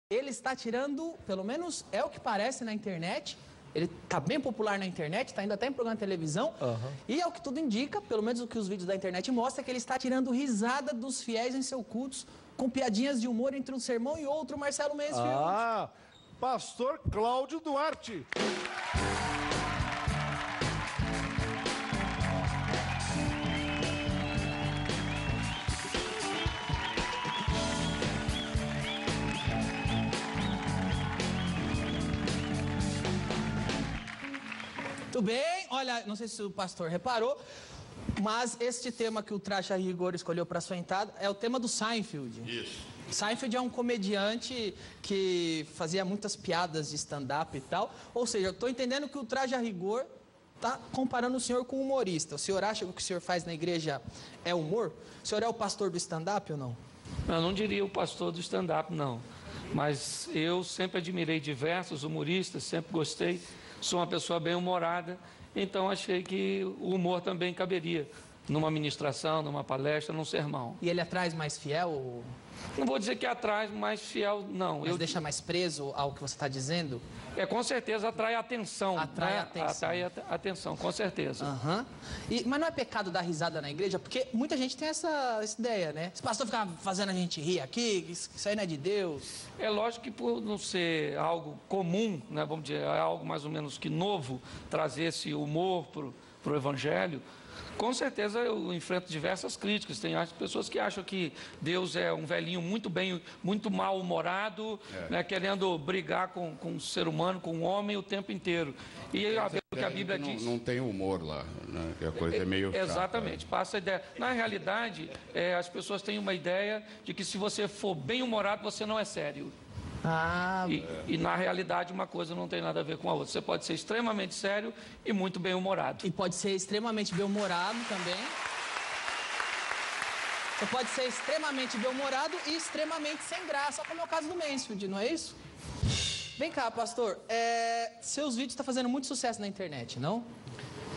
Ele está tirando, pelo menos é o que parece na internet, ele está bem popular na internet, está indo até em programa de televisão, e é o que tudo indica, pelo menos o que os vídeos da internet mostram, é que ele está tirando risada dos fiéis em seus cultos, com piadinhas de humor entre um sermão e outro, Marcelo Mendes. Pastor Cláudio Duarte. Tudo bem? Olha, não sei se o pastor reparou, mas este tema que o Traje a Rigor escolheu para sua entrada é o tema do Seinfeld. Isso. Seinfeld é um comediante que fazia muitas piadas de stand-up e tal. Ou seja, eu estou entendendo que o Traje a Rigor está comparando o senhor com um humorista. O senhor acha que o que o senhor faz na igreja é humor? O senhor é o pastor do stand-up ou não? Eu não diria o pastor do stand-up, não. Mas eu sempre admirei diversos humoristas, sempre gostei. Sou uma pessoa bem-humorada, então achei que o humor também caberia numa ministração, numa palestra, num sermão. E ele atrai mais fiel? Não vou dizer que atrai mais fiel, não. Mas deixa mais preso ao que você está dizendo? Com certeza atrai atenção. Atrai atenção. Atrai atenção, com certeza. Mas não é pecado dar risada na igreja? Porque muita gente tem essa ideia, né? Esse pastor fica fazendo a gente rir aqui, isso aí não é de Deus. É lógico que por não ser algo comum, né, vamos dizer, é algo mais ou menos que novo, trazer esse humor para o evangelho, com certeza eu enfrento diversas críticas. Tem pessoas que acham que Deus é um velhinho muito mal-humorado, né, querendo brigar com o ser humano, com o homem o tempo inteiro. E o que a Bíblia diz... Não tem humor lá, né? Que a coisa é meio chata. Exatamente, passa a ideia. Na realidade, as pessoas têm uma ideia de que se você for bem-humorado, você não é sério. E na realidade uma coisa não tem nada a ver com a outra. Você pode ser extremamente sério e muito bem-humorado. E pode ser extremamente bem-humorado também. Você pode ser extremamente bem-humorado e extremamente sem graça, como é o caso do Mansfield, não é isso? Vem cá, pastor, seus vídeos estão fazendo muito sucesso na internet, não?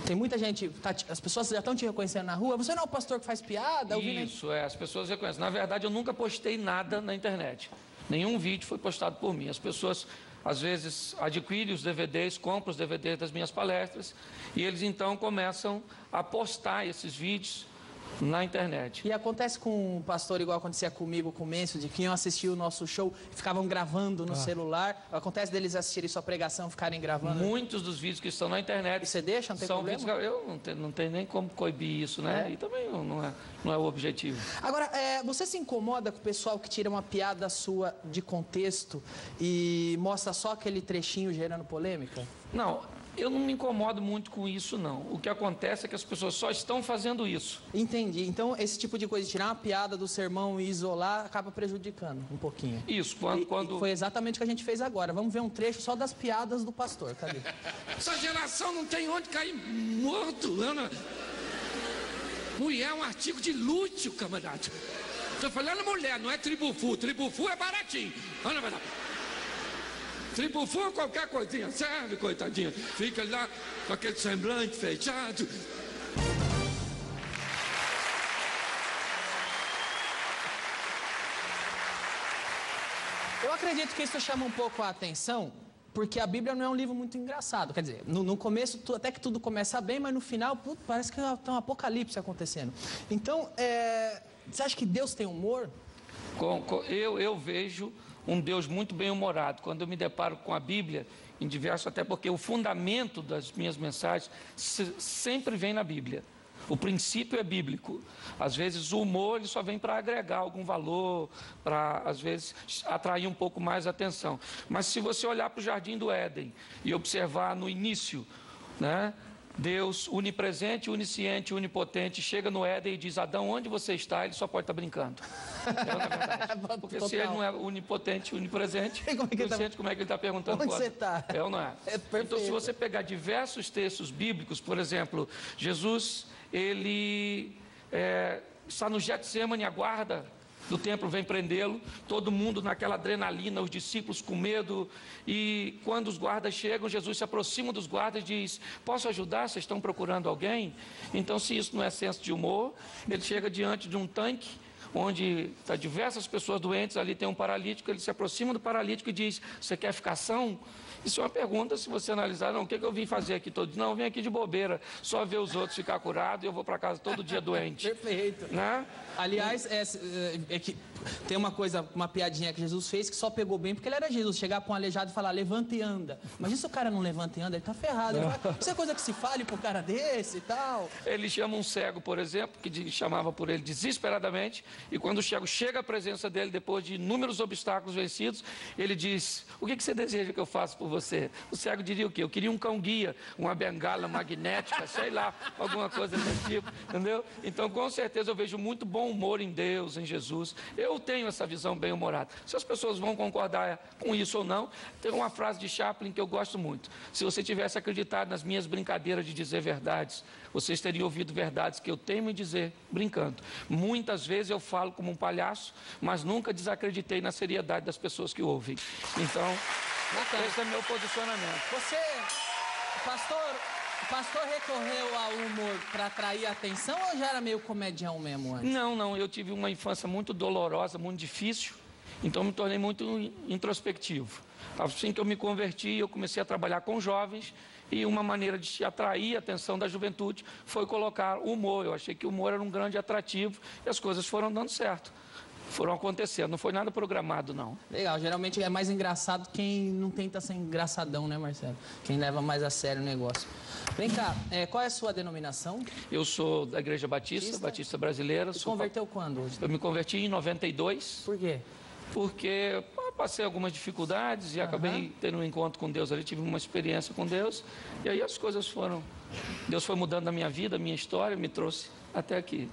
Tem muita gente, as pessoas já estão te reconhecendo na rua. Você não é o pastor que faz piada? Isso, as pessoas reconhecem. Na verdade, eu nunca postei nada na internet. Nenhum vídeo foi postado por mim. As pessoas, às vezes, adquirem os DVDs, compram os DVDs das minhas palestras, e eles, então, começam a postar esses vídeos na internet. E acontece com o pastor igual acontecia comigo, com o Mencio, de que iam assistir o nosso show e ficavam gravando no celular. Acontece deles assistirem sua pregação, ficarem gravando. Muitos dos vídeos que estão na internet... E você deixa? Não tem problema? Vídeos, eu não tenho nem como coibir isso, né? E também não é o objetivo. Agora, você se incomoda com o pessoal que tira uma piada sua de contexto e mostra só aquele trechinho gerando polêmica? Não, eu não me incomodo muito com isso, não. O que acontece é que as pessoas só estão fazendo isso. Entendi. Então, esse tipo de coisa, de tirar uma piada do sermão e isolar, acaba prejudicando um pouquinho. Isso, quando... E foi exatamente o que a gente fez agora. Vamos ver um trecho só das piadas do pastor. Cadê? Essa geração não tem onde cair morto, Ana. Mulher é um artigo de luxo, camarada. Estou falando mulher, não é tribufu. Tribufu é baratinho. Ana, vai lá. Tribufu, qualquer coisinha serve, coitadinha. Fica lá com aquele semblante fechado. Eu acredito que isso chama um pouco a atenção, porque a Bíblia não é um livro muito engraçado. Quer dizer, no começo, até que tudo começa bem, mas no final, parece que tem um apocalipse acontecendo. Então, você acha que Deus tem humor? Eu vejo um Deus muito bem-humorado. Quando eu me deparo com a Bíblia, em diversos, até porque o fundamento das minhas mensagens sempre vem na Bíblia. O princípio é bíblico. Às vezes o humor ele só vem para agregar algum valor, para, às vezes, atrair um pouco mais a atenção. Mas se você olhar para o Jardim do Éden e observar no início, né? Deus, onipresente, onisciente, onipotente, chega no Éden e diz: Adão, onde você está? Ele só pode estar brincando. Na verdade. Porque se ele não é onipotente, onipresente, onisciente, como é que ele está perguntando? Onde você está? É ou não é? Então, se você pegar diversos textos bíblicos, por exemplo, Jesus, ele está no Getsemane, aguarda do templo, vem prendê-lo, todo mundo naquela adrenalina, os discípulos com medo, e quando os guardas chegam, Jesus se aproxima dos guardas e diz: posso ajudar? Vocês estão procurando alguém? Então, se isso não é senso de humor, ele chega diante de um tanque onde está diversas pessoas doentes, ali tem um paralítico, ele se aproxima do paralítico e diz, você quer ficar são? Isso é uma pergunta, se você analisar, não, o que eu vim fazer aqui todo dia? Não, eu vim aqui de bobeira, só ver os outros ficar curados e eu vou para casa todo dia doente. Perfeito. Né? Aliás, é que tem uma coisa, uma piadinha que Jesus fez que só pegou bem porque ele era Jesus. Chegar para um aleijado e falar, levanta e anda. Mas se o cara não levanta e anda, ele tá ferrado. Ele fala, isso é coisa que se fale para um cara desse e tal. Ele chama um cego, por exemplo, que chamava por ele desesperadamente, e quando o cego chega à presença dele, depois de inúmeros obstáculos vencidos, ele diz, o que você deseja que eu faça por você? O cego diria o quê? Eu queria um cão-guia, uma bengala magnética, sei lá, alguma coisa desse tipo, entendeu? Então, com certeza, eu vejo muito bom humor em Deus, em Jesus. Eu tenho essa visão bem-humorada. Se as pessoas vão concordar com isso ou não, tem uma frase de Chaplin que eu gosto muito. Se você tivesse acreditado nas minhas brincadeiras de dizer verdades, vocês teriam ouvido verdades que eu tenho em dizer brincando. Muitas vezes eu falo como um palhaço, mas nunca desacreditei na seriedade das pessoas que ouvem. Então, esse é meu posicionamento. Você, o pastor recorreu ao humor para atrair a atenção ou já era meio comedião mesmo antes? Não, eu tive uma infância muito dolorosa, muito difícil, então me tornei muito introspectivo. Assim que eu me converti, eu comecei a trabalhar com jovens e uma maneira de atrair a atenção da juventude foi colocar o humor. Eu achei que o humor era um grande atrativo e as coisas foram dando certo. Foram acontecendo, não foi nada programado, não. Legal, geralmente é mais engraçado quem não tenta ser engraçadão, né, Marcelo? Quem leva mais a sério o negócio. Vem cá, qual é a sua denominação? Eu sou da Igreja Batista Brasileira. Você converteu quando hoje? Eu me converti em 92. Por quê? Porque passei algumas dificuldades e acabei tendo um encontro com Deus ali, tive uma experiência com Deus, e aí as coisas foram... Deus foi mudando a minha vida, a minha história, me trouxe até aqui.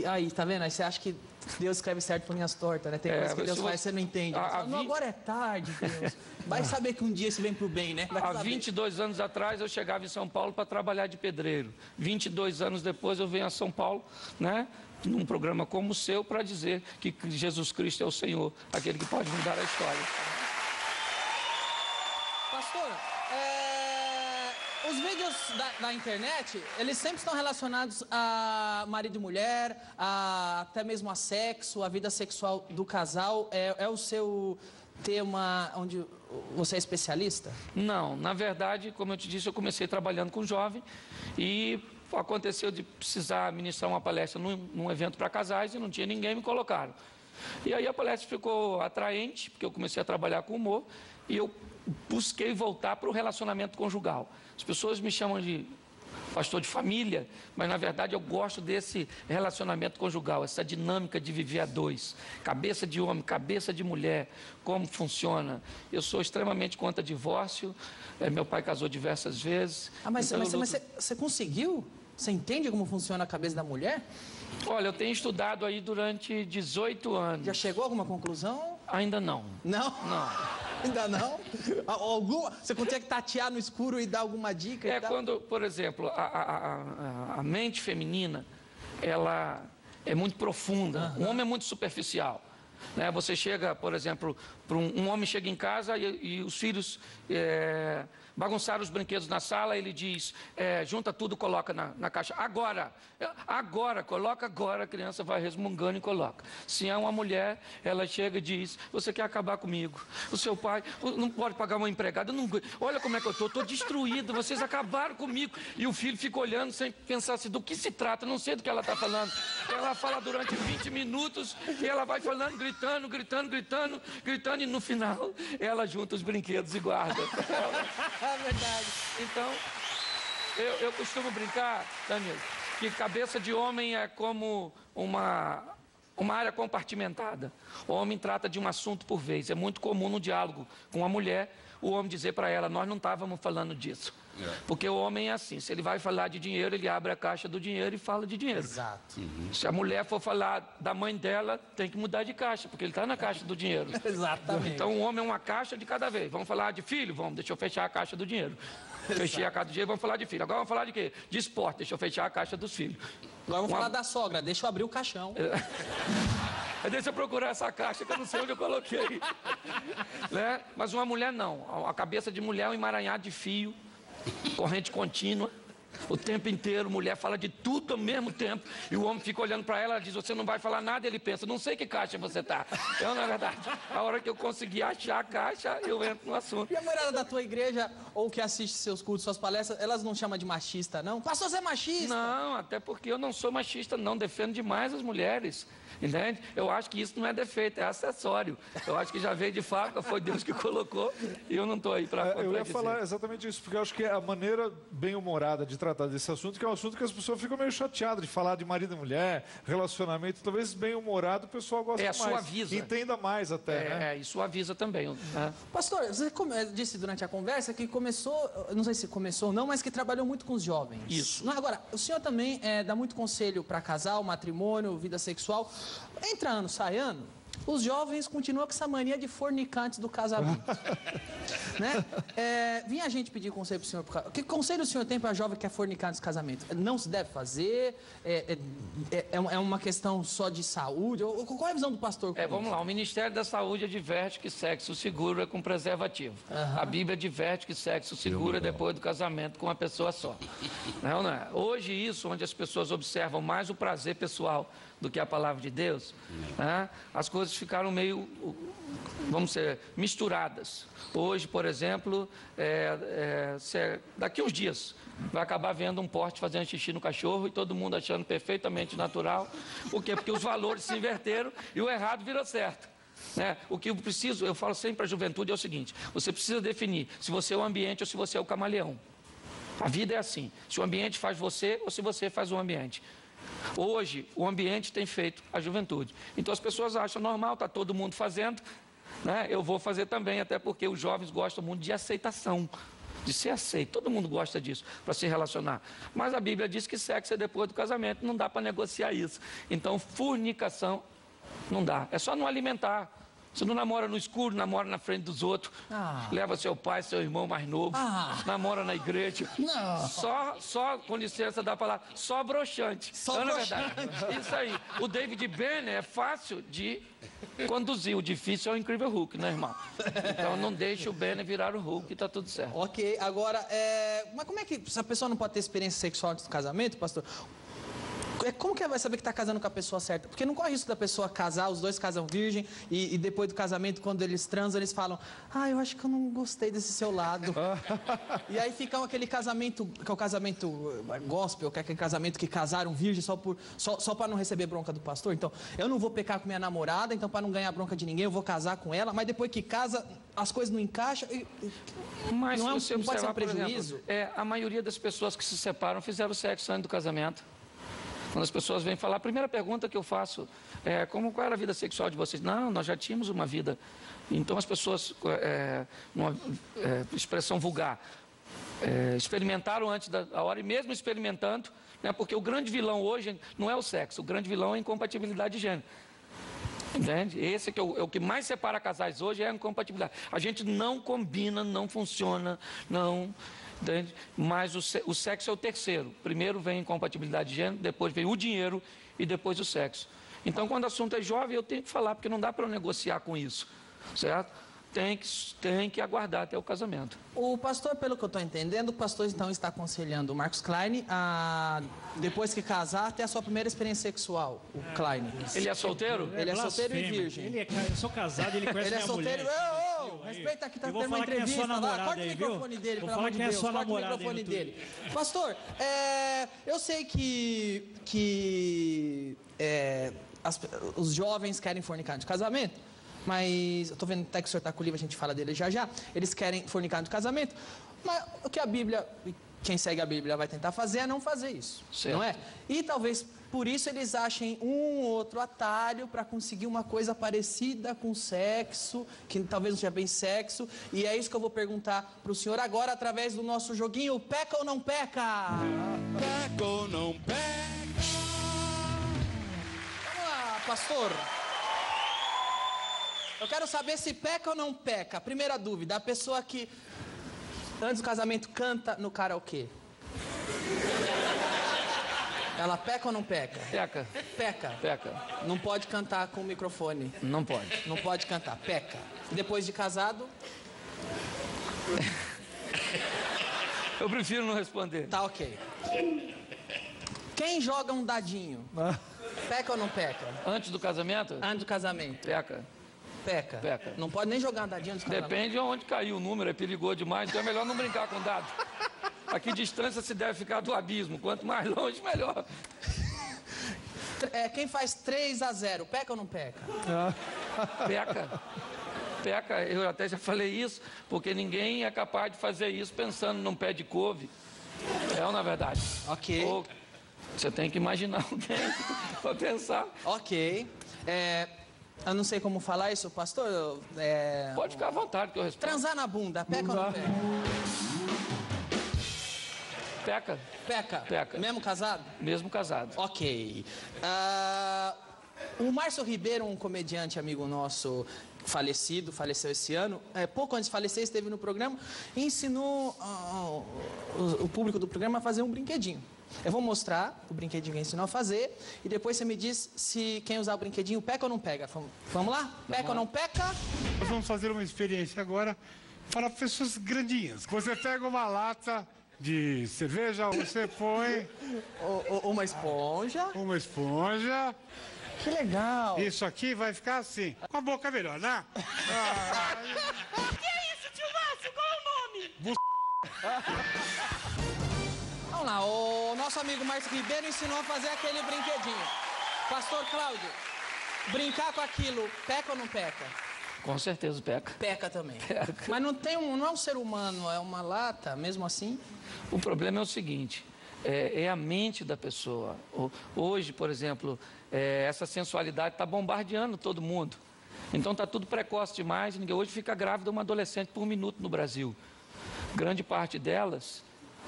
Aí, tá vendo? Aí você acha que Deus escreve certo por linhas tortas, né? Tem coisas que Deus faz, você não entende. Não, agora é tarde, Deus. Vai saber que um dia isso vem pro bem, né? Há 22 anos atrás eu chegava em São Paulo para trabalhar de pedreiro. 22 anos depois eu venho a São Paulo, né? Num programa como o seu, para dizer que Jesus Cristo é o Senhor, aquele que pode mudar a história. Pastor, os vídeos da internet, eles sempre estão relacionados a marido e mulher, até mesmo a sexo, a vida sexual do casal. É o seu tema onde você é especialista? Não, na verdade, como eu te disse, eu comecei trabalhando com jovem e aconteceu de precisar ministrar uma palestra num evento para casais e não tinha ninguém, me colocaram. E aí a palestra ficou atraente, porque eu comecei a trabalhar com humor e eu busquei voltar para o relacionamento conjugal. As pessoas me chamam de pastor de família, mas na verdade eu gosto desse relacionamento conjugal, essa dinâmica de viver a dois, cabeça de homem, cabeça de mulher, como funciona. Eu sou extremamente contra divórcio, meu pai casou diversas vezes. Mas você conseguiu? Você entende como funciona a cabeça da mulher? Olha, eu tenho estudado aí durante 18 anos. Já chegou a alguma conclusão? Ainda não. Não? Não. Ainda não? Você consegue tatear no escuro e dar alguma dica? Quando, por exemplo, a mente feminina, ela é muito profunda. O homem é muito superficial. Né? Você chega, por exemplo, um homem chega em casa e os filhos bagunçaram os brinquedos na sala, ele diz, junta tudo, coloca na caixa. Coloca agora, a criança vai resmungando e coloca. Se é uma mulher, ela chega e diz, você quer acabar comigo? O seu pai não pode pagar uma empregada, olha como é que eu estou destruído, vocês acabaram comigo. E o filho fica olhando sem pensar assim, do que se trata, não sei do que ela está falando. Ela fala durante 20 minutos e ela vai falando, gritando, e no final ela junta os brinquedos e guarda. É verdade. Então, eu costumo brincar, Danilo, que cabeça de homem é como uma área compartimentada. O homem trata de um assunto por vez. É muito comum no diálogo com a mulher, o homem dizer para ela, nós não estávamos falando disso. Porque o homem é assim, se ele vai falar de dinheiro, ele abre a caixa do dinheiro e fala de dinheiro. Exato. Se a mulher for falar da mãe dela, tem que mudar de caixa, porque ele está na caixa do dinheiro. Exatamente. Então o homem é uma caixa de cada vez. Vamos falar de filho? Vamos, deixa eu fechar a caixa do dinheiro. Fechei a caixa do dinheiro, vamos falar de filho. Agora vamos falar de quê? De esporte, deixa eu fechar a caixa dos filhos. Agora vamos falar da sogra, deixa eu abrir o caixão. Deixa eu procurar essa caixa que eu não sei onde eu coloquei. Né? Mas uma mulher não. A cabeça de mulher é um emaranhado de fio, corrente contínua. O tempo inteiro, mulher fala de tudo ao mesmo tempo. E o homem fica olhando para ela, ela diz, você não vai falar nada. Ele pensa, não sei que caixa você tá. Eu, na verdade, a hora que eu conseguir achar a caixa, eu entro no assunto. E a mulherada da tua igreja, ou que assiste seus cultos, suas palestras, elas não chamam de machista, não? Pastor, você é machista? Não, até porque eu não sou machista, não. Defendo demais as mulheres. Entende? Eu acho que isso não é defeito, é acessório. Eu acho que já veio de fábrica, foi Deus que colocou e eu não estou aí para contradizer. Eu ia falar exatamente isso, porque eu acho que a maneira bem-humorada de tratar desse assunto, que é um assunto que as pessoas ficam meio chateadas de falar de marido e mulher, relacionamento, talvez bem-humorado o pessoal gosta mais. Suaviza. Entenda mais até, né? E suaviza também. Né? Pastor, você disse durante a conversa que começou, não sei se começou ou não, mas que trabalhou muito com os jovens. Isso. Não, agora, o senhor também dá muito conselho para casal, matrimônio, vida sexual. Entra ano, sai ano, os jovens continuam com essa mania de fornicar antes do casamento. Né? Vinha a gente pedir conselho para o senhor. Que conselho o senhor tem para jovem que quer fornicar antes do casamento? Não se deve fazer? É uma questão só de saúde? Qual é a visão do pastor? Vamos lá, o Ministério da Saúde adverte que sexo seguro é com preservativo. A Bíblia adverte que sexo seguro é depois do casamento com uma pessoa só. Não é? Hoje isso, onde as pessoas observam mais o prazer pessoal do que a palavra de Deus, né? As coisas ficaram meio, vamos dizer, misturadas. Hoje, por exemplo, daqui uns dias vai acabar vendo um porte fazendo xixi no cachorro e todo mundo achando perfeitamente natural. Por quê? Porque os valores se inverteram e o errado virou certo. Né? O que eu falo sempre para a juventude é o seguinte, você precisa definir se você é o ambiente ou se você é o camaleão. A vida é assim, se o ambiente faz você ou se você faz o ambiente. Hoje, o ambiente tem feito a juventude. Então, as pessoas acham normal, está todo mundo fazendo, né? Eu vou fazer também, até porque os jovens gostam muito de aceitação, de ser aceito. Todo mundo gosta disso, para se relacionar. Mas a Bíblia diz que sexo é depois do casamento, não dá para negociar isso. Então, fornicação não dá. É só não alimentar. Você não namora no escuro, namora na frente dos outros. Leva seu pai, seu irmão mais novo. Namora na igreja. Não. Só, com licença da palavra, só broxante. Só broxante. Verdade. Isso aí. O David Banner é fácil de conduzir. O difícil é o incrível Hulk, né, irmão? Então não deixe o Banner virar o Hulk e tá tudo certo. Ok, agora, mas como é que se a pessoa não pode ter experiência sexual antes do casamento, pastor? Como que ela vai saber que está casando com a pessoa certa? Porque não corre risco da pessoa casar, os dois casam virgem, e depois do casamento, quando eles transam, eles falam, eu acho que eu não gostei desse seu lado. E aí fica aquele casamento, que é o casamento gospel, que é aquele casamento que casaram virgem só para não receber bronca do pastor. Então, eu não vou pecar com minha namorada, então para não ganhar bronca de ninguém, eu vou casar com ela, mas depois que casa, as coisas não encaixam. Mas não pode ser um prejuízo? A maioria das pessoas que se separam fizeram sexo antes do casamento. Quando as pessoas vêm falar, a primeira pergunta que eu faço é qual era a vida sexual de vocês? Não, nós já tínhamos uma vida. Então as pessoas, numa expressão vulgar, experimentaram antes da hora e mesmo experimentando, né, porque o grande vilão hoje não é o sexo, o grande vilão é a incompatibilidade de gênero. Entende? Esse que é o que mais separa casais hoje é a incompatibilidade. A gente não combina, não funciona, não... Entende? Mas o sexo é o terceiro. Primeiro vem a incompatibilidade de gênero, depois vem o dinheiro e depois o sexo. Então, quando o assunto é jovem, eu tenho que falar, porque não dá para eu negociar com isso, certo? Tem que aguardar até o casamento. O pastor, pelo que eu estou entendendo, o pastor então está aconselhando o Marcos Klein a, depois que casar, ter a sua primeira experiência sexual, o Klein. Ele é solteiro? Ele é solteiro e virgem. Eu sou casado, ele conhece minha mulher. Ele é solteiro. Respeita aqui, tá tendo uma entrevista lá. Corta o microfone dele, pelo amor de Deus. Corta o microfone dele. Pastor, eu sei que os jovens querem fornicar de casamento, mas eu tô vendo até que o senhor está com o livro, a gente fala dele já. Eles querem fornicar de casamento, mas o que a Bíblia, quem segue a Bíblia vai tentar fazer é não fazer isso, certo. Não é? E talvez por isso eles achem um ou outro atalho para conseguir uma coisa parecida com sexo, que talvez não seja bem sexo, e é isso que eu vou perguntar para o senhor agora através do nosso joguinho Peca ou Não Peca? Peca ou não peca? Vamos lá, pastor. Eu quero saber se peca ou não peca. Primeira dúvida, a pessoa que antes do casamento canta no karaokê. Ela peca ou não peca? Peca. Peca. Peca. Não pode cantar com o microfone. Não pode. Não pode cantar. Peca. E depois de casado? Eu prefiro não responder. Tá ok. Quem joga um dadinho? Peca ou não peca? Antes do casamento? Antes do casamento. Peca. Peca. Peca. Não pode nem jogar um dadinho antes do casamento. Depende de onde caiu o número, é perigoso demais, então é melhor não brincar com dado. A que distância se deve ficar do abismo? Quanto mais longe, melhor. Quem faz 3-0, peca ou não peca? Peca. Peca, eu até já falei isso, porque ninguém é capaz de fazer isso pensando num pé de couve. É ou não é verdade? Ok. Ou você tem que imaginar alguém para pensar. Ok. Eu não sei como falar isso, pastor. Pode ficar à vontade que eu respondo. Transar na bunda, peca ou não peca? Peca. Peca. Peca. Mesmo casado? Mesmo casado. Ok. O Márcio Ribeiro, um comediante amigo nosso faleceu esse ano, pouco antes de falecer, esteve no programa e ensinou o público do programa a fazer um brinquedinho. Eu vou mostrar o brinquedinho que ele ensinou a fazer e depois você me diz se quem usar o brinquedinho peca ou não pega. Vamos lá? Peca ou não peca? Nós vamos fazer uma experiência agora para pessoas grandinhas. Você pega uma lata de cerveja, você põe... Uma esponja. Uma esponja. Que legal. Isso aqui vai ficar assim. Com a boca melhor, né? Que é isso, tio Márcio? Qual é o nome? Vamos lá, o nosso amigo Márcio Ribeiro ensinou a fazer aquele brinquedinho. Pastor Cláudio, brincar com aquilo, peca ou não peca? Com certeza peca. Peca também. Peca. Mas não é um ser humano, é uma lata, mesmo assim? O problema é o seguinte, é a mente da pessoa. Hoje, por exemplo, essa sensualidade está bombardeando todo mundo. Então está tudo precoce demais. Hoje fica grávida uma adolescente por minuto no Brasil. Grande parte delas,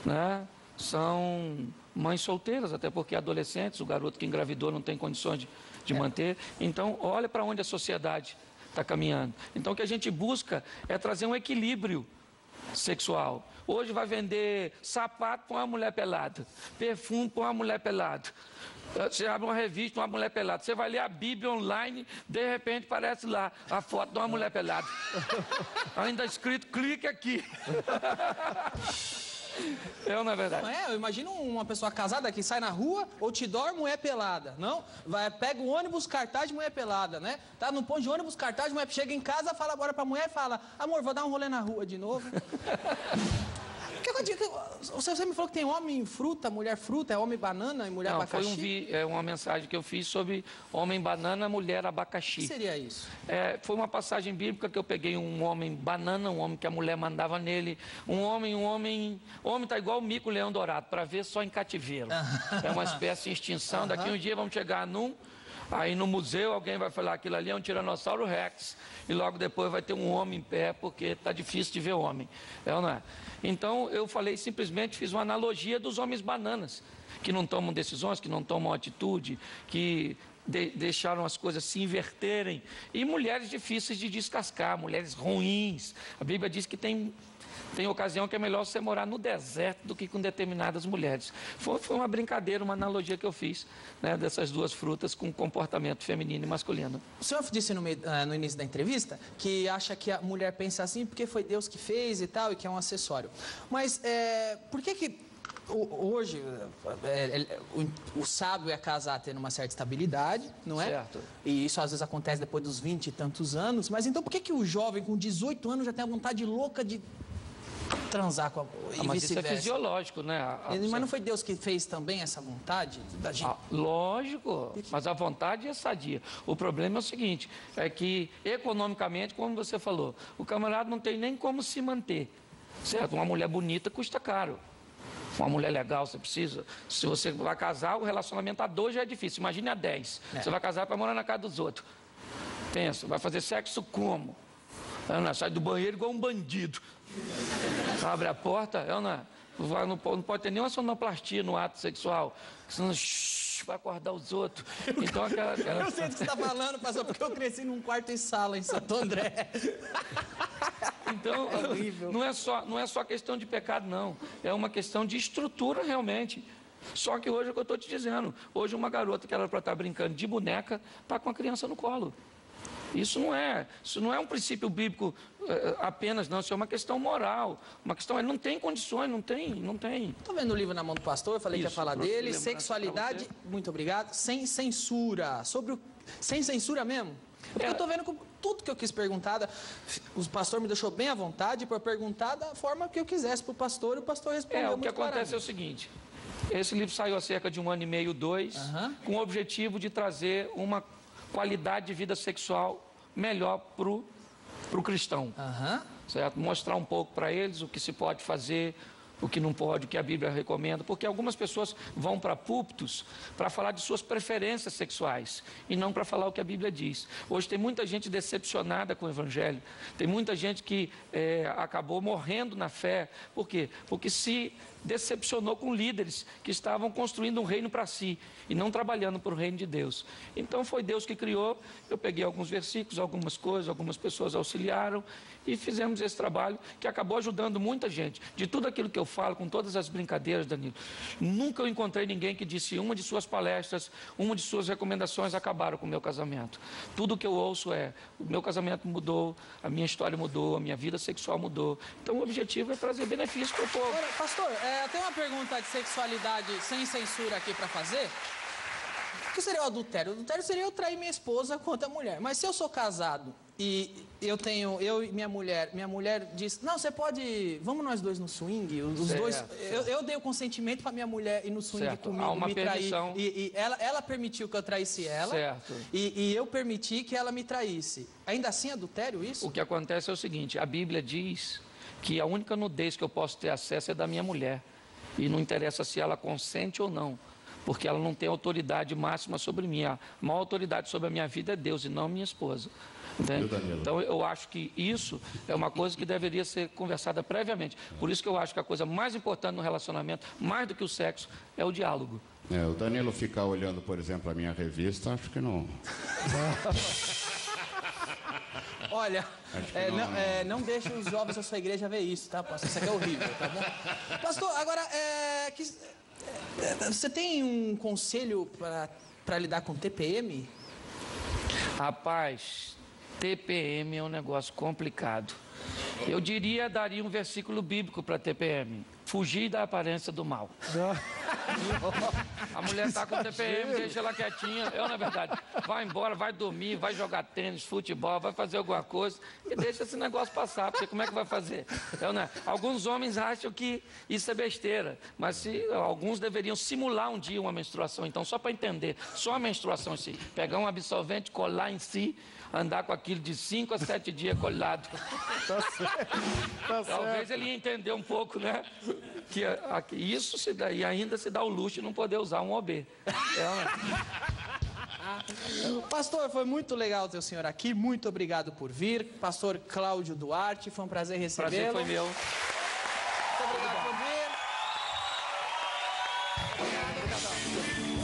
né, são mães solteiras, até porque adolescentes, o garoto que engravidou não tem condições de manter. Então, olha para onde a sociedade está caminhando. Então, o que a gente busca é trazer um equilíbrio sexual. Hoje vai vender sapato para uma mulher pelada, perfume para uma mulher pelada. Você abre uma revista, uma mulher pelada. Você vai ler a Bíblia online, de repente aparece lá a foto de uma mulher pelada. Ainda escrito, clique aqui. Não é verdade? Não eu imagino uma pessoa casada que sai na rua, outdoor, mulher pelada, não? Pega o ônibus, cartaz de mulher pelada, né? Tá no ponto de ônibus, cartaz de mulher, chega em casa, fala agora pra mulher e fala, amor, vou dar um rolê na rua de novo. Você me falou que tem homem fruta, mulher fruta, é homem banana e mulher abacaxi? Foi uma mensagem que eu fiz sobre homem banana, mulher abacaxi. O que seria isso? Foi uma passagem bíblica que eu peguei um homem banana, um homem que a mulher mandava nele, um homem tá igual o mico leão dourado, para ver só em cativeiro. É uma espécie em extinção, daqui um dia vamos chegar aí no museu alguém vai falar aquilo ali é um tiranossauro rex e logo depois vai ter um homem em pé porque está difícil de ver homem, não é? Então eu simplesmente fiz uma analogia dos homens bananas, que não tomam decisões, que não tomam atitude, que deixaram as coisas se inverterem, e mulheres difíceis de descascar, mulheres ruins. A Bíblia diz que tem ocasião que é melhor você morar no deserto do que com determinadas mulheres. Foi uma brincadeira, uma analogia que eu fiz, né, dessas duas frutas com comportamento feminino e masculino. O senhor disse no início da entrevista que acha que a mulher pensa assim porque foi Deus que fez e tal, e que é um acessório. Mas por que hoje o sábio é casar tendo uma certa estabilidade, não é? Certo. E isso às vezes acontece depois dos 20 e tantos anos. Mas então por que o jovem com 18 anos já tem a vontade louca de transar com a... e mas isso é fisiológico, né? Mas não foi Deus que fez também essa vontade da gente? Lógico, mas a vontade é sadia. O problema é o seguinte, é que economicamente, como você falou, o camarada não tem nem como se manter, certo? Uma mulher bonita custa caro. Uma mulher legal, você precisa. Se você vai casar, o relacionamento a 2 já é difícil. Imagine a 10. Você vai casar para morar na casa dos outros. Pensa, vai fazer sexo como? Sai do banheiro igual um bandido. Abre a porta, não pode ter nenhuma sonoplastia no ato sexual. Senão vai acordar os outros. Então, Eu sei do que você está falando, pastor, porque eu cresci num quarto e sala em Santo André. Então, não é só questão de pecado, não. É uma questão de estrutura, realmente. Só que hoje é o que eu estou te dizendo. Hoje uma garota que era para estar brincando de boneca, está com a criança no colo. Isso não é um princípio bíblico apenas, não. Isso é uma questão moral. Uma questão, ele não tem condições, não tem. Tô vendo o livro na mão do pastor, eu falei que ia falar dele. Sexualidade, muito obrigado, sem censura. Sem censura mesmo? Porque eu tô vendo que tudo que eu quis perguntar, o pastor me deixou bem à vontade para perguntar da forma que eu quisesse pro pastor, e o pastor respondeu muito o que acontece claramente. é o seguinte, esse livro saiu há cerca de 1 ano e meio, 2, com o objetivo de trazer uma qualidade de vida sexual melhor pro cristão, certo? Mostrar um pouco para eles o que se pode fazer, o que não pode, o que a Bíblia recomenda, porque algumas pessoas vão para púlpitos para falar de suas preferências sexuais e não para falar o que a Bíblia diz. Hoje tem muita gente decepcionada com o Evangelho, tem muita gente que acabou morrendo na fé. Por quê? Porque se decepcionou com líderes que estavam construindo um reino para si e não trabalhando para o reino de Deus. Então foi Deus que criou. Eu peguei alguns versículos, algumas coisas, algumas pessoas auxiliaram e fizemos esse trabalho que acabou ajudando muita gente. De tudo aquilo que eu falo, com todas as brincadeiras, Danilo, nunca eu encontrei ninguém que disse uma de suas palestras, uma de suas recomendações acabaram com o meu casamento. Tudo que eu ouço o meu casamento mudou, a minha história mudou, a minha vida sexual mudou. Então o objetivo é trazer benefício para o povo. Agora, pastor, tem uma pergunta de sexualidade sem censura aqui para fazer. O que seria o adultério? O adultério seria eu trair minha esposa com outra mulher. Mas se eu sou casado e eu e minha mulher diz, não, você pode, vamos nós dois no swing, os dois, eu dei o consentimento para minha mulher ir no swing comigo, me trair, e ela permitiu que eu traísse ela, e eu permiti que ela me traísse. Ainda assim é adultério isso? O que acontece é o seguinte, a Bíblia diz que a única nudez que eu posso ter acesso é da minha mulher, e não interessa se ela consente ou não, porque ela não tem autoridade máxima sobre mim. A maior autoridade sobre a minha vida é Deus e não minha esposa. Então eu acho que isso é uma coisa que deveria ser conversada previamente. Por isso que eu acho que a coisa mais importante no relacionamento, mais do que o sexo, é o diálogo. O Danilo ficar olhando, por exemplo, a minha revista, acho que não. Olha, não deixe os jovens da sua igreja ver isso, tá, pastor? Isso aqui é horrível, tá bom? Pastor, agora, você tem um conselho para lidar com TPM? Rapaz, TPM é um negócio complicado. Eu daria um versículo bíblico para TPM. Fugir da aparência do mal. A mulher está com TPM, deixa ela quietinha. Na verdade, vai embora, vai dormir, vai jogar tênis, futebol, vai fazer alguma coisa e deixa esse negócio passar, porque como é que vai fazer? Alguns homens acham que isso é besteira, mas alguns deveriam simular um dia uma menstruação. Então, só para entender, só a menstruação em si, pegar um absorvente, colar em si, andar com aquilo de 5 a 7 dias colado. Tá certo. Talvez ele ia entender um pouco, né? Que isso se dá, e ainda se dá o luxo de não poder usar um OB. Pastor, foi muito legal ter o senhor aqui. Muito obrigado por vir. Pastor Cláudio Duarte, foi um prazer recebê-lo. Prazer foi meu. Muito obrigado por vir. Obrigado.